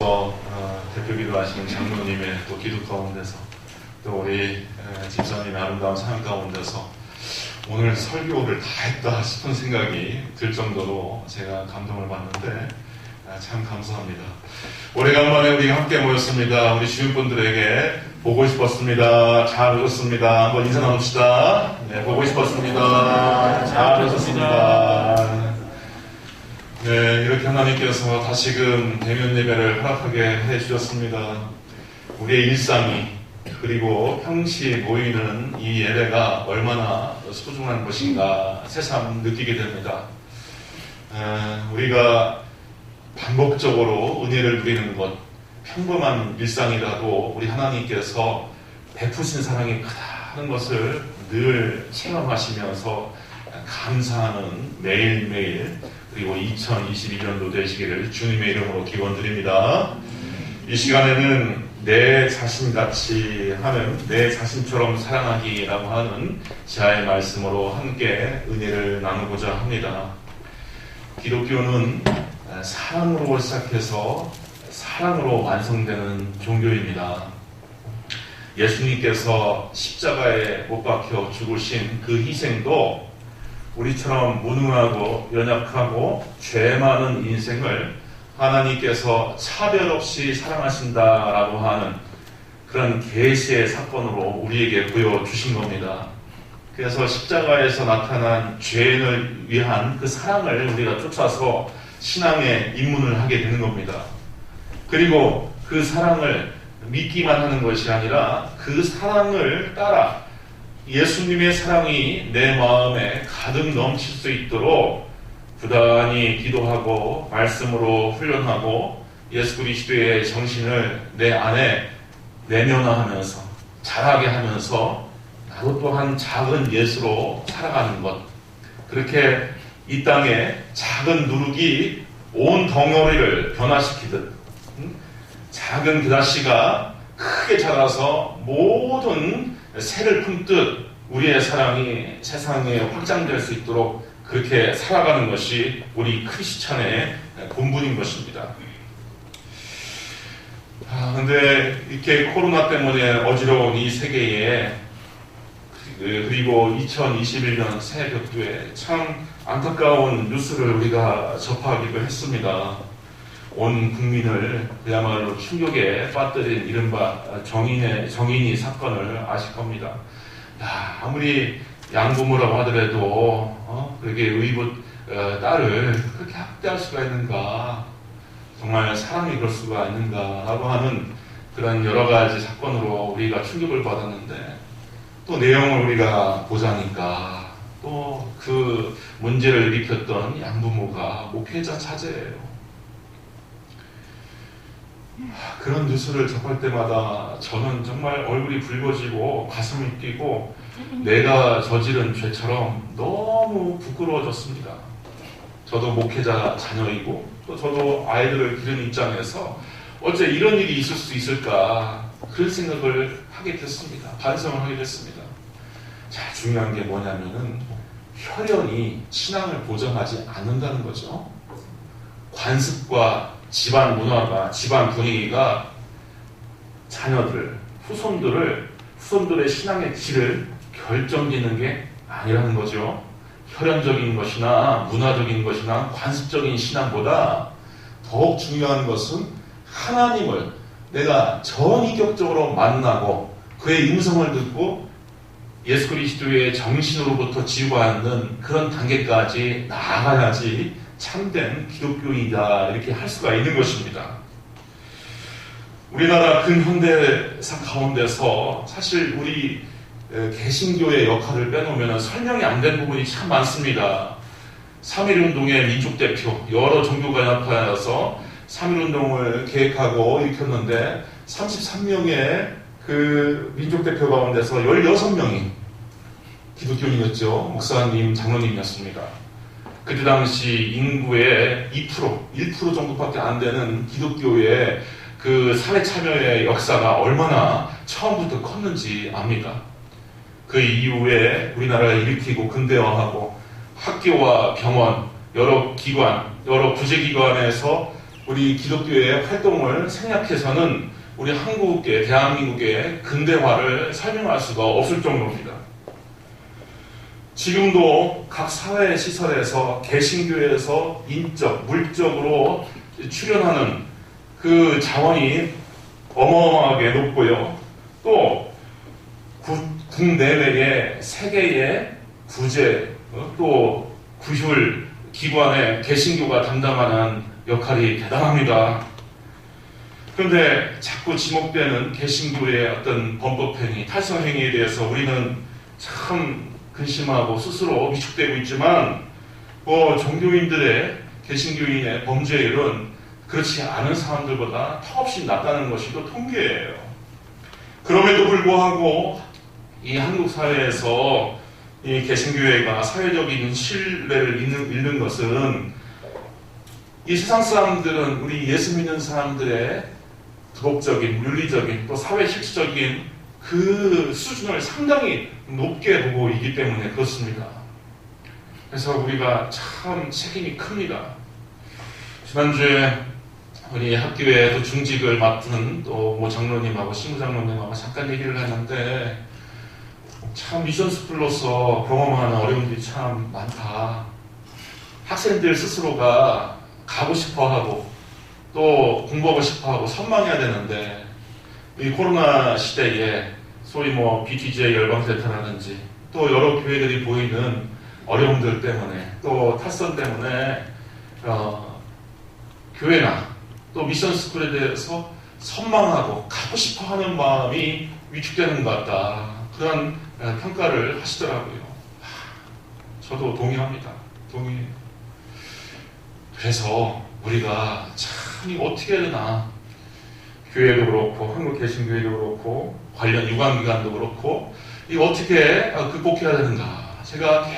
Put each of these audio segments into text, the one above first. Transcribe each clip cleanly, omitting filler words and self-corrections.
대표기도 하시는 장로님의 또 기도 가운데서 또 우리 집사님의 아름다운 사연 가운데서 오늘 설교를 다 했다 싶은 생각이 들 정도로 제가 감동을 받는데 참 감사합니다. 오래간만에 우리가 함께 모였습니다. 우리 주변분들에게 보고 싶었습니다. 잘 오셨습니다. 한번 인사 나눕시다. 네, 보고 싶었습니다. 잘 오셨습니다. 네, 이렇게 하나님께서 다시금 대면 예배를 허락하게 해주셨습니다. 우리의 일상이 그리고 평시 모이는 이 예배가 얼마나 소중한 것인가 새삼 느끼게 됩니다. 우리가 반복적으로 은혜를 누리는 것, 평범한 일상이라도 우리 하나님께서 베푸신 사랑이 크다는 것을 늘 체험하시면서 감사하는 매일매일 그리고 2022년도 되시기를 주님의 이름으로 기원드립니다. 이 시간에는 내 자신같이 하는, 내 자신처럼 사랑하기라고 하는 지하의 말씀으로 함께 은혜를 나누고자 합니다. 기독교는 사랑으로 시작해서 사랑으로 완성되는 종교입니다. 예수님께서 십자가에 못 박혀 죽으신 그 희생도 우리처럼 무능하고 연약하고 죄 많은 인생을 하나님께서 차별 없이 사랑하신다라고 하는 그런 계시의 사건으로 우리에게 보여주신 겁니다. 그래서 십자가에서 나타난 죄인을 위한 그 사랑을 우리가 쫓아서 신앙에 입문을 하게 되는 겁니다. 그리고 그 사랑을 믿기만 하는 것이 아니라 그 사랑을 따라 예수님의 사랑이 내 마음에 가득 넘칠 수 있도록 부단히 기도하고 말씀으로 훈련하고 예수 그리스도의 정신을 내 안에 내면화하면서 자라게 하면서 나도 또한 작은 예수로 살아가는 것, 그렇게 이 땅에 작은 누룩이 온 덩어리를 변화시키듯 작은 그다시가 크게 자라서 모든 새를 품듯 우리의 사랑이 세상에 확장될 수 있도록 그렇게 살아가는 것이 우리 크리스찬의 본분인 것입니다. 근데 이렇게 코로나 때문에 어지러운 이 세계에 그리고 2021년 새해 벽두에 참 안타까운 뉴스를 우리가 접하기도 했습니다. 온 국민을 그야말로 충격에 빠뜨린 이른바 정인이 사건을 아실 겁니다. 아무리 양부모라고 하더라도 그렇게 의붓 딸을 그렇게 학대할 수가 있는가, 정말 사람이 그럴 수가 있는가라고 하는 그런 여러 가지 사건으로 우리가 충격을 받았는데 또 내용을 우리가 보자니까 또 그 문제를 일으켰던 양부모가 목회자 자제예요. 그런 뉴스를 접할 때마다 저는 정말 얼굴이 붉어지고 가슴이 뛰고 내가 저지른 죄처럼 너무 부끄러워졌습니다. 저도 목회자 자녀이고 또 저도 아이들을 기르는 입장에서 어째 이런 일이 있을 수 있을까, 그런 생각을 하게 됐습니다. 반성을 하게 됐습니다. 자, 중요한 게 뭐냐면은 혈연이 신앙을 보장하지 않는다는 거죠. 관습과 집안 문화가, 집안 분위기가 자녀들, 후손들의 신앙의 질을 결정짓는 게 아니라는 거죠. 혈연적인 것이나 문화적인 것이나 관습적인 신앙보다 더욱 중요한 것은 하나님을 내가 전인격적으로 만나고 그의 음성을 듣고 예수 그리스도의 정신으로부터 지구받는 그런 단계까지 나아가야지 참된 기독교이다, 이렇게 할 수가 있는 것입니다. 우리나라 근현대사 가운데서 사실 우리 개신교의 역할을 빼놓으면 설명이 안 된 부분이 참 많습니다. 3.1운동의 민족대표, 여러 종교가 연합하여서 3.1운동을 계획하고 일으켰는데 33명의 그 민족대표 가운데서 16명이 기독교인이었죠. 목사님, 장로님이었습니다. 그때 당시 인구의 1% 정도밖에 안 되는 기독교의 그 사회 참여의 역사가 얼마나 처음부터 컸는지 압니다. 그 이후에 우리나라를 일으키고 근대화하고 학교와 병원, 여러 기관, 여러 구제기관에서 우리 기독교의 활동을 생략해서는 우리 한국의, 대한민국의 근대화를 설명할 수가 없을 정도입니다. 지금도 각 사회 시설에서 개신교에서 인적, 물적으로 출연하는 그 자원이 어마어마하게 높고요. 또 국내외의 세계의 구제, 또 구휼 기관의 개신교가 담당하는 역할이 대단합니다. 그런데 자꾸 지목되는 개신교의 어떤 범법행위, 탈선행위에 대해서 우리는 참 근심하고 스스로 위축되고 있지만 종교인들의, 개신교인의 범죄율은 그렇지 않은 사람들보다 턱없이 낮다는 것이 또 통계예요. 그럼에도 불구하고 이 한국 사회에서 이 개신교회가 사회적인 신뢰를 잃는 것은 이 세상 사람들은 우리 예수 믿는 사람들의 도덕적인, 윤리적인, 또 사회 실질적인 그 수준을 상당히 높게 보고 있기 때문에 그렇습니다. 그래서 우리가 참 책임이 큽니다. 지난주에 우리 학교에 또 중직을 맡은 또 장로님하고 신부장로님하고 잠깐 얘기를 했는데 참 미션 스쿨로서 경험하는 어려움들이 참 많다. 학생들 스스로가 가고 싶어하고 또 공부하고 싶어하고 선망해야 되는데 이 코로나 시대에 소위 BTJ 열방센터라든지 또 여러 교회들이 보이는 어려움들 때문에 또 탈선 때문에 교회나 또 미션 스쿨에 대해서 선망하고 가고 싶어하는 마음이 위축되는 것 같다. 그런 평가를 하시더라고요. 저도 동의합니다. 동의해요. 그래서 우리가 참 이거 어떻게 해야 되나, 교회도 그렇고 한국개신교회도 그렇고 관련 유관기관도 그렇고 이거 어떻게 극복해야 되는가, 제가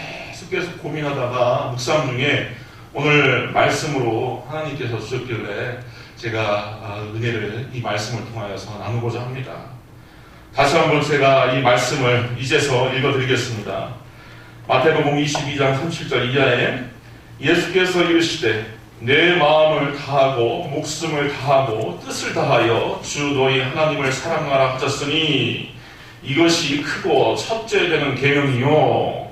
계속 고민하다가 묵상 중에 오늘 말씀으로 하나님께서 주셨길래 제가 은혜를 이 말씀을 통하여서 나누고자 합니다. 다시 한번 제가 이 말씀을 이제서 읽어드리겠습니다. 마태복음 22장 37절 이하에 예수께서 이르시되 내 마음을 다하고 목숨을 다하고 뜻을 다하여 주 너희 하나님을 사랑하라 하셨으니 이것이 크고 첫째 되는 계명이요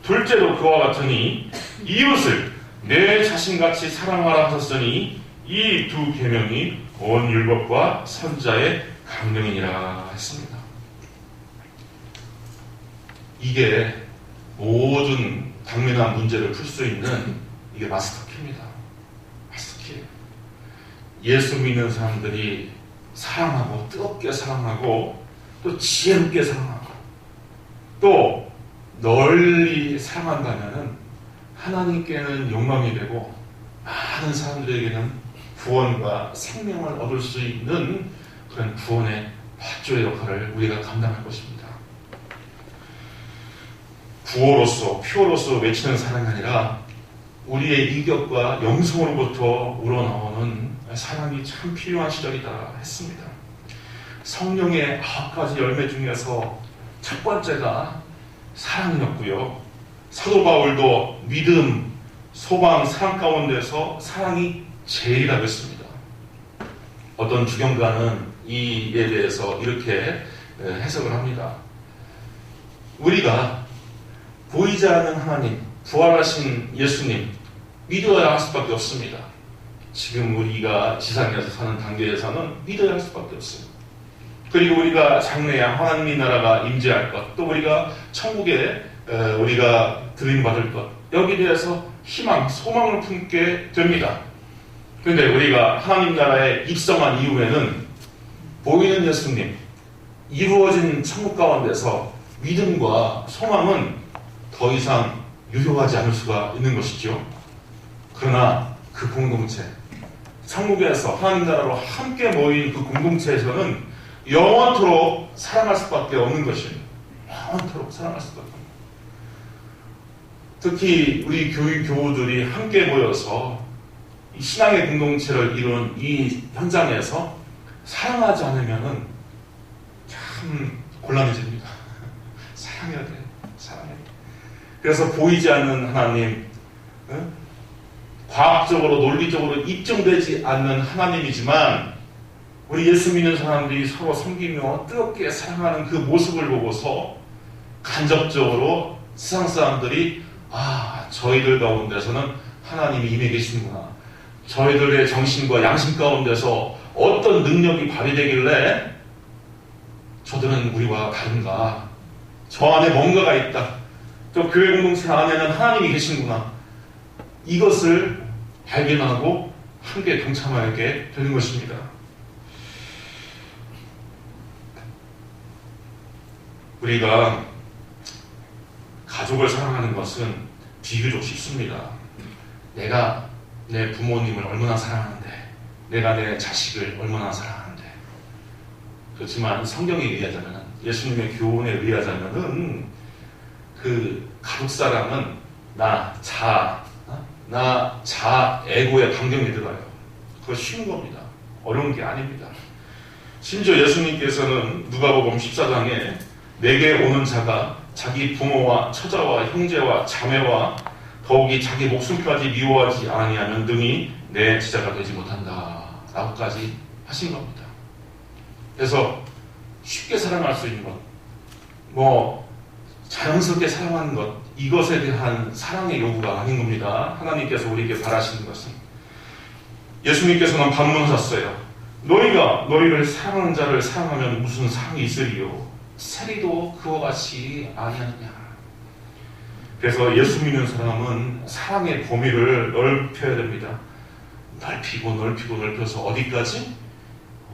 둘째도 그와 같으니 이웃을 내 자신같이 사랑하라 하셨으니 이 두 계명이 온 율법과 선지자의 강령이니라 했습니다. 이게 모든 당면한 문제를 풀 수 있는 이게 마스터키입니다. 마스터키. 예수 믿는 사람들이 사랑하고 뜨겁게 사랑하고 또 지혜롭게 사랑하고 또 널리 사랑한다면은 하나님께는 영광이 되고 많은 사람들에게는 구원과 생명을 얻을 수 있는 그런 구원의 밧줄의 역할을 우리가 감당할 것입니다. 구호로서 표로서 외치는 사랑이 아니라 우리의 인격과 영성으로부터 우러나오는 사랑이 참 필요한 시절이다 했습니다. 성령의 9가지 열매 중에서 첫 번째가 사랑이었고요. 사도 바울도 믿음, 소망, 사랑 가운데서 사랑이 제일이라고 했습니다. 어떤 주경가는 이에 대해서 이렇게 해석을 합니다. 우리가 보이지 않는 하나님, 부활하신 예수님 믿어야 할 수밖에 없습니다. 지금 우리가 지상에서 사는 단계에서는 믿어야 할 수밖에 없어요. 그리고 우리가 장래야 하나님의 나라가 임재할 것, 또 우리가 천국에 우리가 드림받을 것, 여기에 대해서 희망, 소망을 품게 됩니다. 그런데 우리가 하나님 나라에 입성한 이후에는 보이는 예수님, 이루어진 천국 가운데서 믿음과 소망은 더 이상 유효하지 않을 수가 있는 것이죠. 그러나 그 공동체, 천국에서 하나님 나라로 함께 모인 그 공동체에서는 영원토록 사랑할 수밖에 없는 것입니다. 영원토록 사랑할 수밖에 없는 것입니다. 특히 우리 교우들이 함께 모여서 이 신앙의 공동체를 이룬 이 현장에서 사랑하지 않으면 참 곤란해집니다. 사랑해야 돼요. 사랑해야 돼요. 그래서 보이지 않는 하나님, 과학적으로 논리적으로 입증되지 않는 하나님이지만 우리 예수 믿는 사람들이 서로 섬기며 뜨겁게 사랑하는 그 모습을 보고서 간접적으로 세상 사람들이 저희들 가운데서는 하나님이 임해 계시는구나. 저희들의 정신과 양심 가운데서 어떤 능력이 발휘되길래 저들은 우리와 다른가. 저 안에 뭔가가 있다. 저 교회 공동체 안에는 하나님이 계시는구나. 이것을 발견하고 함께 동참하게 되는 것입니다. 우리가 가족을 사랑하는 것은 비교적 쉽습니다. 내가 내 부모님을 얼마나 사랑하는데, 내가 내 자식을 얼마나 사랑하는데. 그렇지만 성경에 의하자면, 예수님의 교훈에 의하자면은 그 가족 사랑은 나 에고의 반경에 들어요. 그거 쉬운 겁니다. 어려운 게 아닙니다. 심지어 예수님께서는 누가복음 14장에 내게 오는 자가 자기 부모와 처자와 형제와 자매와 더욱이 자기 목숨까지 미워하지 아니하면 능히 내 제자가 되지 못한다 라고까지 하신 겁니다. 그래서 쉽게 사랑할 수 있는 것, 자연스럽게 사랑하는 것, 이것에 대한 사랑의 요구가 아닌 겁니다. 하나님께서 우리에게 바라시는 것은. 예수님께서는 반문하셨어요. 너희가 너희를 사랑하는 자를 사랑하면 무슨 상이 있으리요? 세리도 그와 같이 아니하느냐. 그래서 예수 믿는 사람은 사랑의 범위를 넓혀야 됩니다. 넓혀서 어디까지?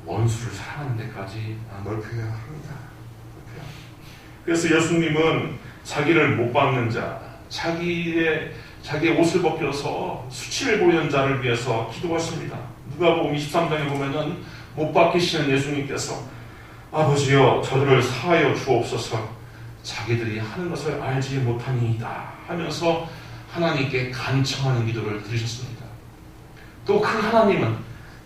원수를 사랑하는 데까지 넓혀야 합니다. 그래서 예수님은 자기를 못 박는 자, 자기의 옷을 벗겨서 수치를 보이는 자를 위해서 기도하십니다. 누가복음 23장에 보면은 못 박히시는 예수님께서 아버지여 저들을 사하여 주옵소서 자기들이 하는 것을 알지 못하니이다 하면서 하나님께 간청하는 기도를 드리셨습니다. 또 그 하나님은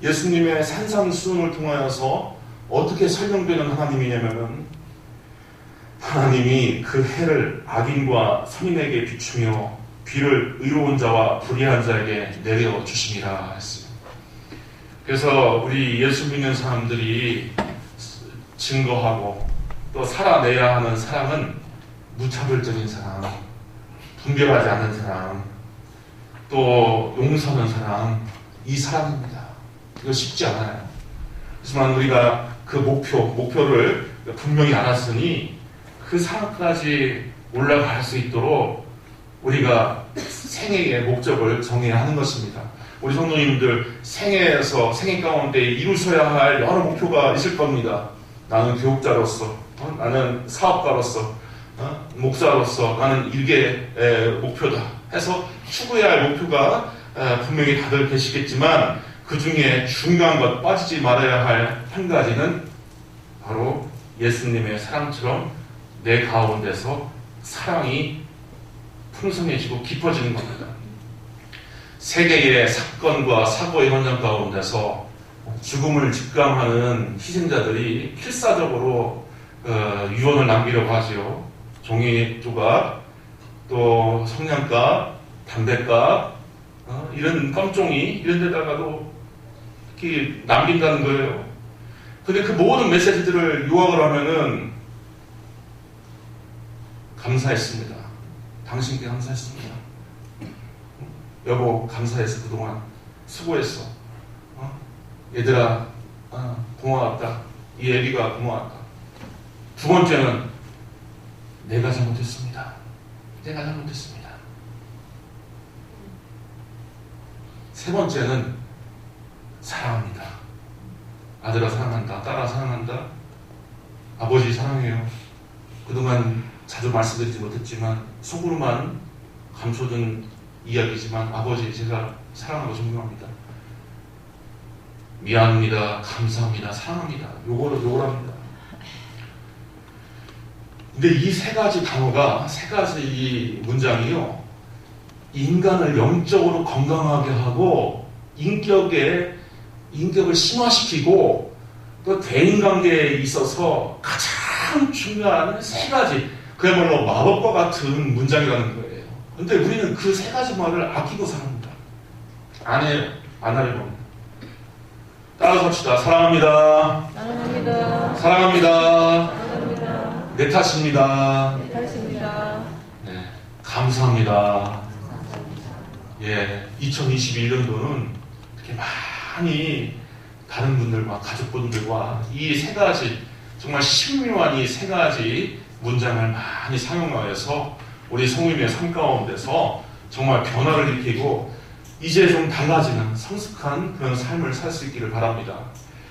예수님의 산상수훈을 통하여서 어떻게 설명되는 하나님이냐면은 하나님이 그 해를 악인과 선인에게 비추며 비를 의로운 자와 불의한 자에게 내려 주심이라 했어요. 그래서 우리 예수 믿는 사람들이 증거하고 또 살아내야 하는 사랑은 무차별적인 사랑, 분별하지 않는 사랑, 또 용서하는 사랑, 이 사랑입니다. 이거 쉽지 않아요. 하지만 우리가 그 목표를 분명히 알았으니 그 사랑까지 올라갈 수 있도록 우리가 생애의 목적을 정해야 하는 것입니다. 우리 성도님들 생애 가운데 이루셔야 할 여러 목표가 있을 겁니다. 나는 교육자로서, 나는 사업가로서, 목사로서 나는 이게 목표다 해서 추구해야 할 목표가 분명히 다들 계시겠지만 그 중에 중요한 것, 빠지지 말아야 할 한 가지는 바로 예수님의 사랑처럼 내 가운데서 사랑이 풍성해지고 깊어지는 겁니다. 세계의 사건과 사고의 현장 가운데서 죽음을 직감하는 희생자들이 필사적으로 유언을 남기려고 하죠. 종이 조각, 또 성냥갑, 담뱃갑, 이런 깜종이 이런 데다가도 이렇게 남긴다는 거예요. 근데 그 모든 메시지들을 요약을 하면은 감사했습니다. 당신께 감사했습니다. 여보 감사해서 그동안 수고했어. 얘들아 고마웠다. 이 애비가 고마웠다. 두 번째는 내가 잘못했습니다. 내가 잘못했습니다. 세 번째는 사랑합니다. 아들아 사랑한다. 딸아 사랑한다. 아버지 사랑해요. 그동안 자주 말씀드리지 못했지만 속으로만 감춰둔 이야기지만 아버지 제가 사랑하고 존경합니다. 미안합니다. 감사합니다. 사랑합니다. 요거를 합니다. 근데 이 세 가지 단어가, 세 가지 이 문장이요, 인간을 영적으로 건강하게 하고 인격을 심화시키고 또 대인관계에 있어서 가장 중요한 세 가지, 그야말로 마법과 같은 문장이라는 거예요. 근데 우리는 그 세 가지 말을 아끼고 삽니다. 안 해요. 안 하려고 합니다. 따라서 합시다. 사랑합니다. 사랑합니다. 사랑합니다. 사랑합니다. 내 탓입니다. 내 탓입니다. 네, 감사합니다. 예, 2021년도는 이렇게 많이 다른 분들과 가족분들과 이 세 가지 정말 신묘한 이 세 가지 문장을 많이 사용하여서 우리 성님의 삶 가운데서 정말 변화를 일으키고 이제 좀 달라지는 성숙한 그런 삶을 살 수 있기를 바랍니다.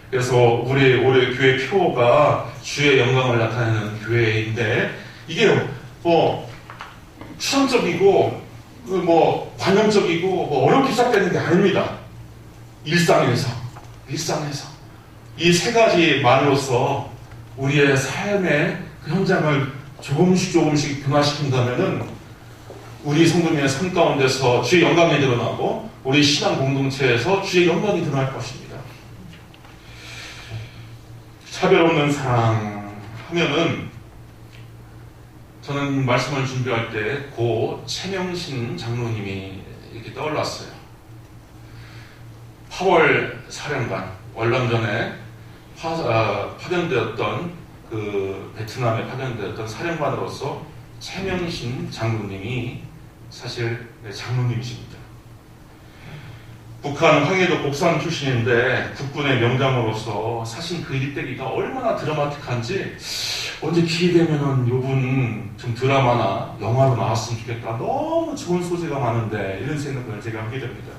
그래서 우리 올해 교회 표가 주의 영광을 나타내는 교회인데 이게 뭐 추상적이고 뭐 관념적이고 뭐 어렵게 시작되는 게 아닙니다. 일상에서 이 세 가지 말로서 우리의 삶의 그 현장을 조금씩 변화시킨다면은 우리 성도님의 삶 가운데서 주의 영광이 드러나고 우리 신앙 공동체에서 주의 영광이 드러날 것입니다. 차별 없는 사랑 하면은 저는 말씀을 준비할 때 고 최명신 장로님이 이렇게 떠올랐어요. 8월 사령관, 월남전에 파견되었던 그 베트남에 파견되었던 사령관으로서 최명신 장로님이 사실 장로님이십니다. 북한 황해도 곡산 출신인데 국군의 명장으로서 사실 그 일대기가 얼마나 드라마틱한지 언제 기회되면은 요분 좀 드라마나 영화로 나왔으면 좋겠다. 너무 좋은 소재가 많은데 이런 생각을 제가 하게 됩니다.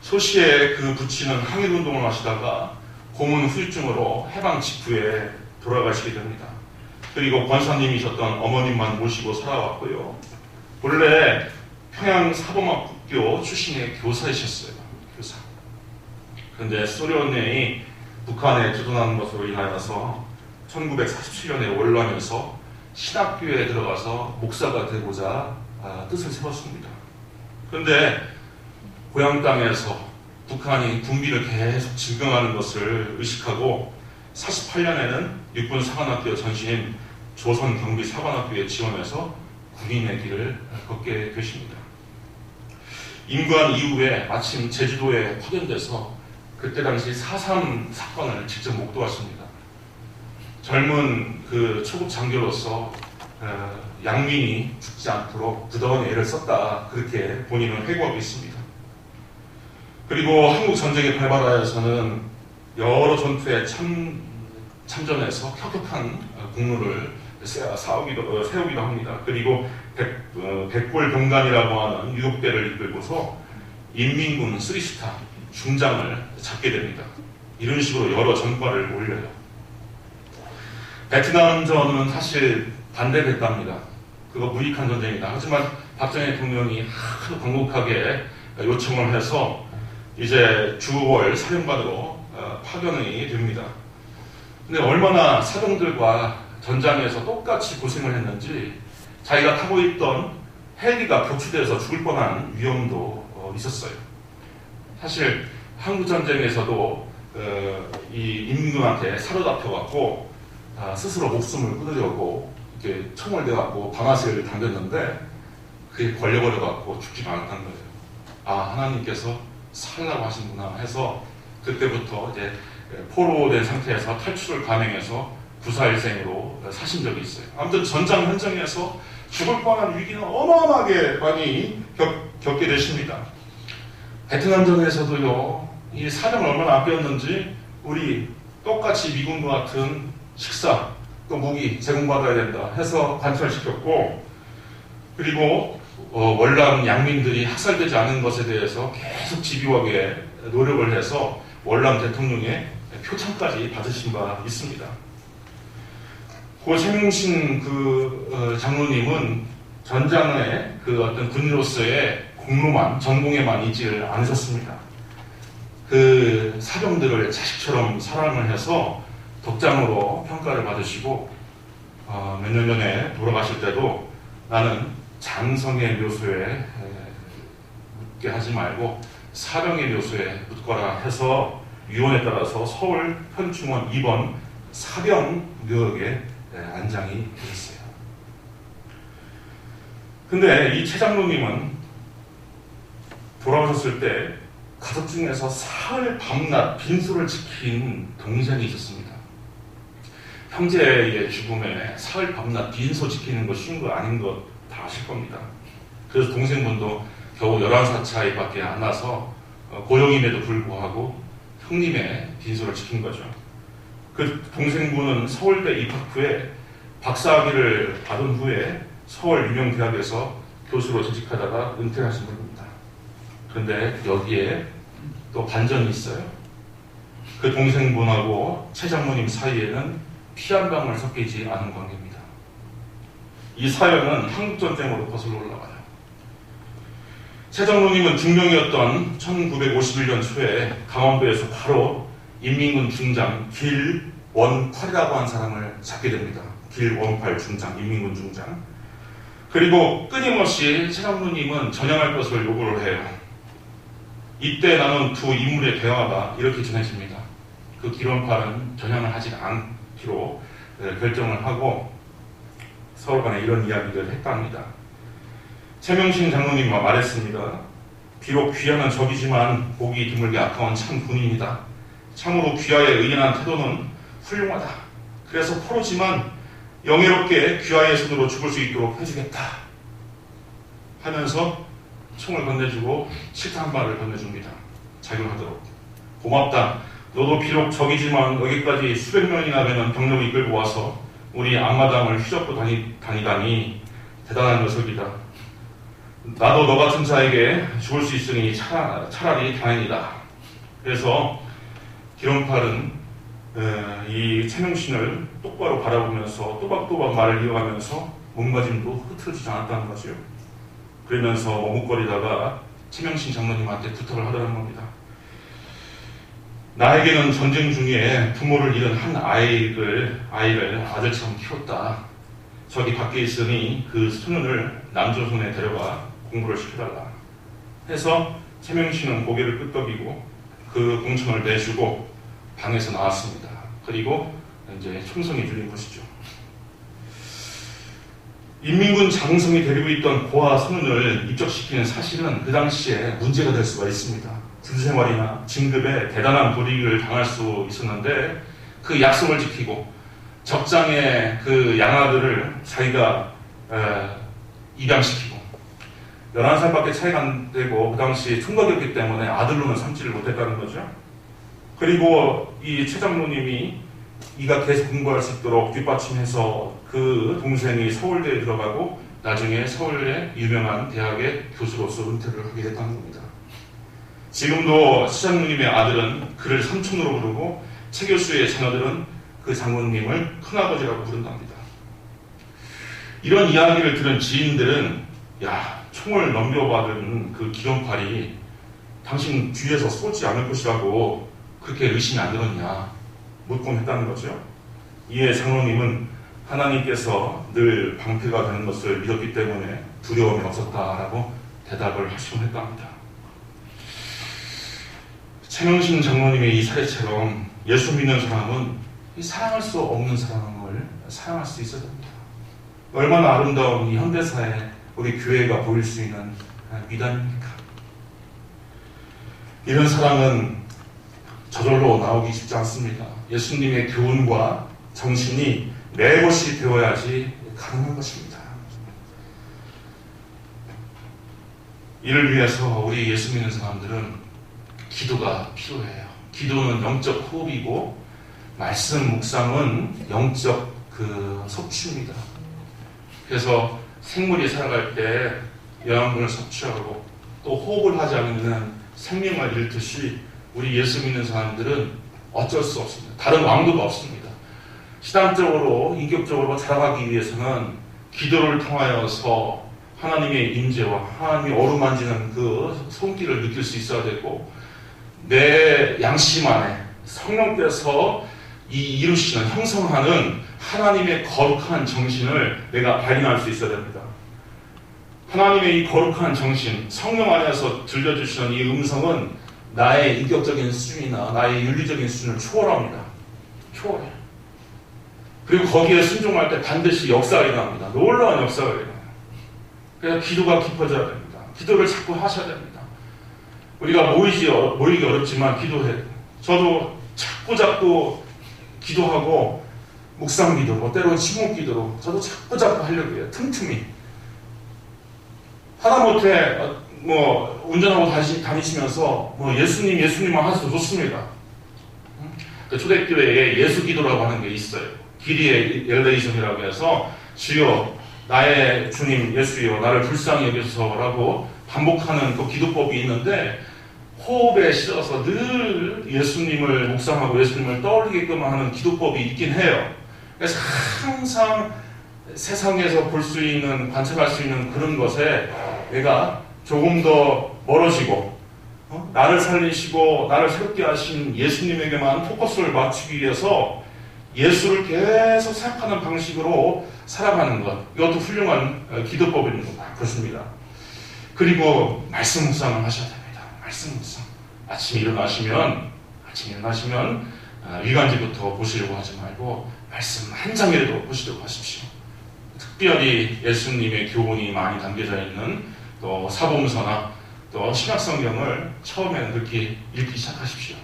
소시에 그 부친은 항일운동을 하시다가 고문 후유증으로 해방 직후에 돌아가시게 됩니다. 그리고 권사님이셨던 어머님만 모시고 살아왔고요. 원래 평양 사범학교 출신의 교사이셨어요. 교사. 그런데 소련이 북한에 주둔하는 것으로 인하여서 1947년에 월남에서 신학교에 들어가서 목사가 되고자 뜻을 세웠습니다. 그런데 고향 땅에서 북한이 군비를 계속 진경하는 것을 의식하고 48년에는 육군 사관학교 전신인 조선경비사관학교에 지원해서 군인의 길을 걷게 되십니다. 임관 이후에 마침 제주도에 파견돼서 그때 당시 4.3 사건을 직접 목도하십니다. 젊은 그 초급 장교로서 양민이 죽지 않도록 부더운 애를 썼다. 그렇게 본인은 회고하고 있습니다. 그리고 한국 전쟁에 발발하여서는 여러 전투에 참전해서 혁혁한 공로를 세우기도 합니다. 그리고 백골병단이라고 하는 유혹대를 이끌고서 인민군 3스타 중장을 잡게 됩니다. 이런 식으로 여러 전과를 올려요. 베트남전은 사실 반대됐답니다. 그거 무익한 전쟁이다. 하지만 박정희 대통령이 하도 강력하게 요청을 해서 이제 주월 사령관으로 파견이 됩니다. 근데 얼마나 사병들과 전장에서 똑같이 고생을 했는지 자기가 타고 있던 헬기가 격추돼서 죽을 뻔한 위험도 있었어요. 사실 한국전쟁에서도 이 인민군한테 사로잡혀갖고 스스로 목숨을 끊으려고 이렇게 총을 대갖고 방아쇠를 당겼는데 그게 걸려버려갖고 죽지 않았다는 거예요. 아, 하나님께서 살라고 하신구나 해서 그때부터 이제 포로된 상태에서 탈출을 감행해서 부사일생으로 사신 적이 있어요. 아무튼 전장 현장에서 죽을 뻔한 위기는 어마어마하게 많이 겪게 되십니다. 베트남전에서도요, 이 사정을 얼마나 아꼈는지 우리 똑같이 미군과 같은 식사 또 무기 제공받아야 된다 해서 관철시켰고, 그리고 월남 양민들이 학살되지 않은 것에 대해서 계속 집요하게 노력을 해서 월남 대통령의 표창까지 받으신 바 있습니다. 고 최명신 그 장로님은 전장의 그 어떤 군인으로서의 공로만, 전공에만 있지를 않으셨습니다. 그 사병들을 자식처럼 사랑을 해서 덕장으로 평가를 받으시고 몇 년 전에 돌아가실 때도 나는 장성의 묘소에 묻게 하지 말고 사병의 묘소에 묻거라 해서 유언에 따라서 서울 현충원 2번 사병묘역에 안장이 되었어요. 근데 이 최 장로님은 돌아오셨을 때 가족 중에서 사흘 밤낮 빈소를 지킨 동생이 있었습니다. 형제의 죽음에 사흘 밤낮 빈소 지키는 거 쉬운 거 아닌 거 다 아실 겁니다. 그래서 동생분도 겨우 11살 차이밖에 안 나서 고령임에도 불구하고 형님의 빈소를 지킨 거죠. 그 동생분은 서울대 입학 후에 박사학위를 받은 후에 서울 유명대학에서 교수로 재직하다가 은퇴하신 분입니다. 그런데 여기에 또 반전이 있어요. 그 동생분하고 최 장로님 사이에는 피 한 방울 섞이지 않은 관계입니다. 이 사연은 한국전쟁으로 거슬러 올라가요. 최 장로님은 중병이었던 1951년 초에 강원도에서 바로 인민군 중장 길원팔이라고 한 사람을 잡게 됩니다. 길원팔 중장, 인민군 중장. 그리고 끊임없이 최 장로님은 전향할 것을 요구를 해요. 이때 나눈 두 인물의 대화가 이렇게 전해집니다. 그 길원팔은 전향을 하지 않기로 결정을 하고 서로 간에 이런 이야기를 했답니다. 최명신 장로님과 말했습니다. 비록 귀하는 적이지만 보기 드물게 아까운 참 군인이다. 참으로 귀하의 의연한 태도는 훌륭하다. 그래서 포로지만 영예롭게 귀하의 손으로 죽을 수 있도록 해주겠다. 하면서 총을 건네주고 실탄 발을 건네줍니다. 작용하도록. 고맙다. 너도 비록 적이지만 여기까지 수백 명이나 되는 병력을 이끌고 와서 우리 앞마당을 휘젓고 다니다니 대단한 녀석이다. 나도 너 같은 자에게 죽을 수 있으니 차라리 다행이다. 그래서 기론팔은 이 최명신을 똑바로 바라보면서 또박또박 말을 이어가면서 몸가짐도 흐트러지지 않았다는 거죠. 그러면서 머뭇거리다가 최명신 장로님한테 부탁을 하더라는 겁니다. 나에게는 전쟁 중에 부모를 잃은 한 아이를 아들처럼 키웠다. 저기 밖에 있으니 그 소년을 남조선에 데려가 공부를 시켜달라. 해서 최명신은 고개를 끄덕이고 그 공천을 내주고 방에서 나왔습니다. 그리고 이제 총성이 들린 것이죠. 인민군 장성이 데리고 있던 고아 소년을 입적시키는 사실은 그 당시에 문제가 될 수가 있습니다. 군생활이나 진급에 대단한 불이익을 당할 수 있었는데 그 약속을 지키고 적장의 그 양아들을 자기가 입양시키고 11살밖에 차이가 안 되고 그 당시 총각이었기 때문에 아들로는 삼지를 못했다는 거죠. 그리고 이 최 장로님이 이가 계속 공부할 수 있도록 뒷받침해서 그 동생이 서울대에 들어가고 나중에 서울의 유명한 대학의 교수로서 은퇴를 하게 됐다는 겁니다. 지금도 최 장로님의 아들은 그를 삼촌으로 부르고 최 교수의 자녀들은 그 장로님을 큰아버지라고 부른답니다. 이런 이야기를 들은 지인들은 야, 총을 넘겨받은 그 기론팔이 당신 뒤에서 쏘지 않을 것이라고 그렇게 의심이 안 들었냐 묻곤 했다는 거죠. 이에 장로님은 하나님께서 늘 방패가 되는 것을 믿었기 때문에 두려움이 없었다라고 대답을 하시곤 했답니다. 최명신 장로님의 이 사례처럼 예수 믿는 사람은 사랑할 수 없는 사람을 사랑할 수 있어야 됩니다. 얼마나 아름다운 이 현대사에 우리 교회가 보일 수 있는 미담입니까? 이런 사랑은 저절로 나오기 쉽지 않습니다. 예수님의 교훈과 정신이 매것이 되어야지 가능한 것입니다. 이를 위해서 우리 예수 믿는 사람들은 기도가 필요해요. 기도는 영적 호흡이고 말씀 묵상은 영적 섭취입니다. 그래서 생물이 살아갈 때 영양분을 섭취하고 또 호흡을 하지 않으면 생명을 잃듯이 우리 예수 믿는 사람들은 어쩔 수 없습니다. 다른 왕도가 없습니다. 신앙적으로 인격적으로 자라가기 위해서는 기도를 통하여서 하나님의 임재와 하나님이 어루만지는 그 손길을 느낄 수 있어야 되고 내 양심 안에 성령께서 이루시는 형성하는 하나님의 거룩한 정신을 내가 발견할 수 있어야 됩니다. 하나님의 이 거룩한 정신, 성령 안에서 들려주시는 이 음성은 나의 인격적인 수준이나 나의 윤리적인 수준을 초월합니다. 초월해. 그리고 거기에 순종할 때 반드시 역사가 일어납니다. 놀라운 역사가 일어나요. 그래서 기도가 깊어져야 됩니다. 기도를 자꾸 하셔야 됩니다. 우리가 모이기 어렵지만 기도해. 저도 자꾸 기도하고 묵상 기도, 때로는 침묵 기도로 저도 자꾸 하려고 해요. 틈틈이. 하다못해 운전하고 다니시면서 예수님만 하셔도 좋습니다. 초대교회에 예수 기도라고 하는 게 있어요. 기리의 엘레이션이라고 해서 주여 나의 주님 예수여 나를 불쌍히 여기소서라고 반복하는 그 기도법이 있는데 호흡에 실어서 늘 예수님을 묵상하고 예수님을 떠올리게끔 하는 기도법이 있긴 해요. 그래서 항상 세상에서 볼 수 있는, 관찰할 수 있는 그런 것에 내가 조금 더 멀어지고 나를 살리시고 나를 새롭게 하신 예수님에게만 포커스를 맞추기 위해서 예수를 계속 생각하는 방식으로 살아가는 것, 이것도 훌륭한 기도법인 것입니다. 그리고 말씀 묵상을 하셔야 됩니다. 말씀 묵상. 아침에 일어나시면 일간지부터 보시려고 하지 말고 말씀 한 장이라도 보시려고 하십시오. 특별히 예수님의 교훈이 많이 담겨져 있는 또 사복음서나 또 신약성경을 처음에는 읽기 시작하십시오.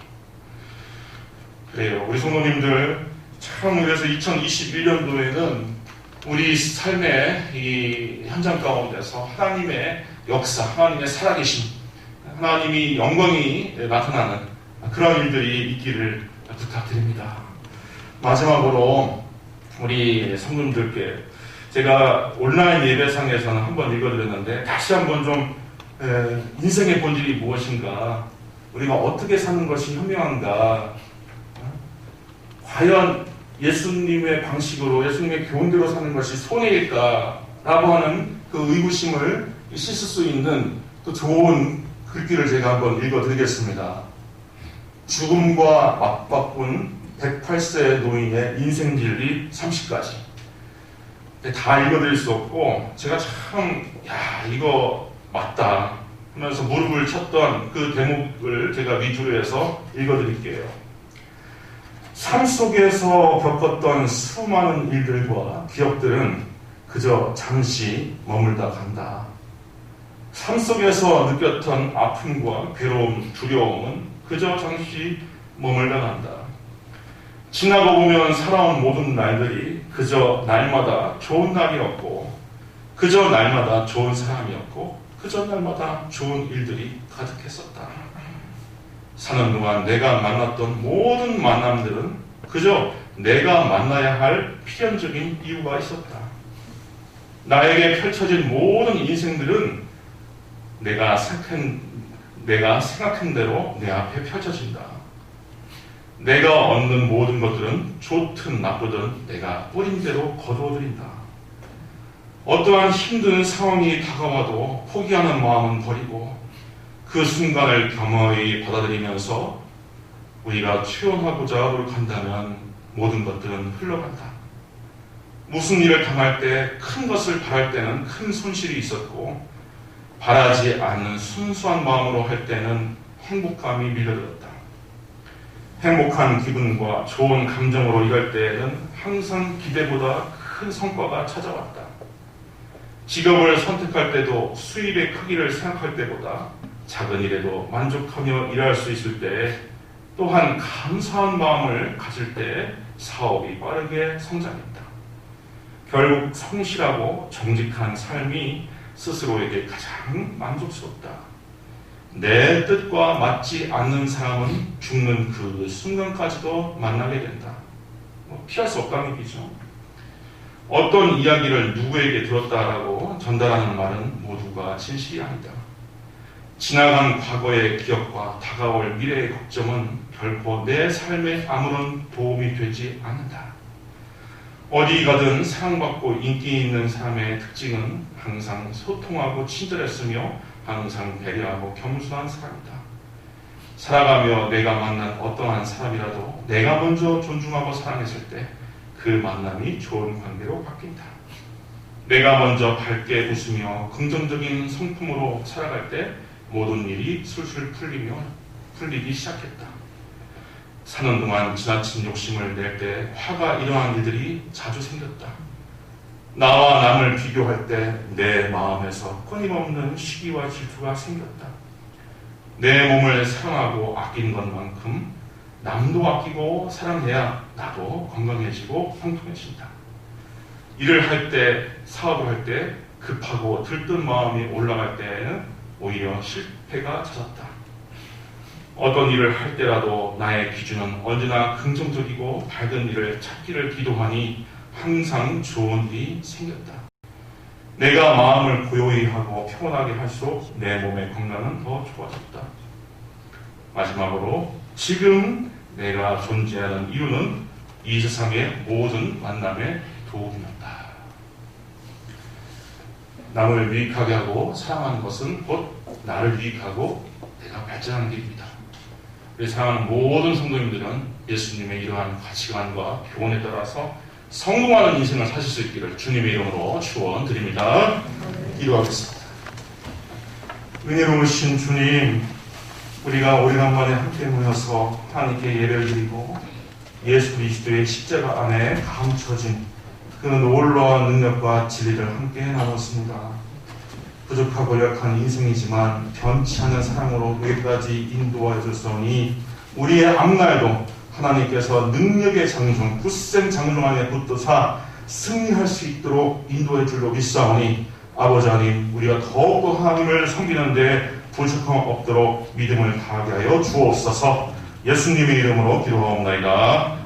그래요. 우리 성도님들 참 그래서 2021년도에는 우리 삶의 이 현장 가운데서 하나님의 역사, 하나님의 살아계심, 하나님이 영광이 나타나는 그런 일들이 있기를 부탁드립니다. 마지막으로 우리 성도님들께 제가 온라인 예배상에서는 한번 읽어드렸는데 다시 한번 좀 인생의 본질이 무엇인가, 우리가 어떻게 사는 것이 현명한가, 과연 예수님의 방식으로 예수님의 교훈대로 사는 것이 손해일까라고 하는 그 의구심을 씻을 수 있는 또 좋은 글귀를 제가 한번 읽어드리겠습니다. 죽음과 맞바꾼 108세 노인의 인생진리 30가지. 다 읽어드릴 수 없고 제가 참 이거 맞다 하면서 무릎을 쳤던 그 대목을 제가 위주로 해서 읽어드릴게요. 삶 속에서 겪었던 수많은 일들과 기억들은 그저 잠시 머물다 간다. 삶 속에서 느꼈던 아픔과 괴로움, 두려움은 그저 잠시 머물다 간다. 지나고 보면 살아온 모든 날들이 그저 날마다 좋은 날이었고, 그저 날마다 좋은 사람이었고, 그저 날마다 좋은 일들이 가득했었다. 사는 동안 내가 만났던 모든 만남들은 그저 내가 만나야 할 필연적인 이유가 있었다. 나에게 펼쳐진 모든 인생들은 내가 생각한 대로 내 앞에 펼쳐진다. 내가 얻는 모든 것들은 좋든 나쁘든 내가 뿌린 대로 거두어들인다. 어떠한 힘든 상황이 다가와도 포기하는 마음은 버리고 그 순간을 겸허히 받아들이면서 우리가 투영하고자 노력한다면 모든 것들은 흘러간다. 무슨 일을 당할 때 큰 것을 바랄 때는 큰 손실이 있었고, 바라지 않는 순수한 마음으로 할 때는 행복감이 밀려들었다. 행복한 기분과 좋은 감정으로 일할 때에는 항상 기대보다 큰 성과가 찾아왔다. 직업을 선택할 때도 수입의 크기를 생각할 때보다 작은 일에도 만족하며 일할 수 있을 때, 또한 감사한 마음을 가질 때 사업이 빠르게 성장했다. 결국 성실하고 정직한 삶이 스스로에게 가장 만족스럽다. 내 뜻과 맞지 않는 사람은 죽는 그 순간까지도 만나게 된다. 피할 수 없다는 얘기죠. 어떤 이야기를 누구에게 들었다라고 전달하는 말은 모두가 진실이 아니다. 지나간 과거의 기억과 다가올 미래의 걱정은 결코 내 삶에 아무런 도움이 되지 않는다. 어디 가든 사랑받고 인기 있는 사람의 특징은 항상 소통하고 친절했으며 항상 배려하고 겸손한 사람이다. 살아가며 내가 만난 어떠한 사람이라도 내가 먼저 존중하고 사랑했을 때 그 만남이 좋은 관계로 바뀐다. 내가 먼저 밝게 웃으며 긍정적인 성품으로 살아갈 때 모든 일이 술술 풀리기 시작했다. 사는 동안 지나친 욕심을 낼 때 화가 일어난 일들이 자주 생겼다. 나와 남을 비교할 때 내 마음에서 끊임없는 시기와 질투가 생겼다. 내 몸을 사랑하고 아끼는 것만큼 남도 아끼고 사랑해야 나도 건강해지고 형통해진다. 일을 할 때, 사업을 할 때 급하고 들뜬 마음이 올라갈 때에는 오히려 실패가 찾았다. 어떤 일을 할 때라도 나의 기준은 언제나 긍정적이고 밝은 일을 찾기를 기도하니 항상 좋은 일이 생겼다. 내가 마음을 고요히 하고 평온하게 할수록 내 몸의 건강은 더 좋아졌다. 마지막으로 지금 내가 존재하는 이유는 이 세상의 모든 만남에 도움이 된다. 남을 유익하게 하고 사랑하는 것은 곧 나를 유익하고 내가 발전하는 길입니다. 우리 사랑하는 모든 성도님들은 예수님의 이러한 가치관과 교훈에 따라서 성공하는 인생을 사실 수 있기를 주님의 이름으로 축원드립니다. 기도하겠습니다. 은혜로우신 주님, 우리가 오래간만에 함께 모여서 하나님께 예배를 드리고 예수 그리스도의 십자가 안에 감춰진 그 놀라운 능력과 진리를 함께 나눴습니다. 부족하고 약한 인생이지만 변치 않는 사랑으로 여기까지 인도하여 주셨으니 우리의 앞날도 하나님께서 능력의 장중, 굳센 장중 안에 붙드사 승리할 수 있도록 인도해 줄로 믿사오니 아버지 하나님, 우리가 더욱더 하나님을 섬기는데 부족함 없도록 믿음을 다하게 하여 주옵소서. 예수님의 이름으로 기도하옵나이다.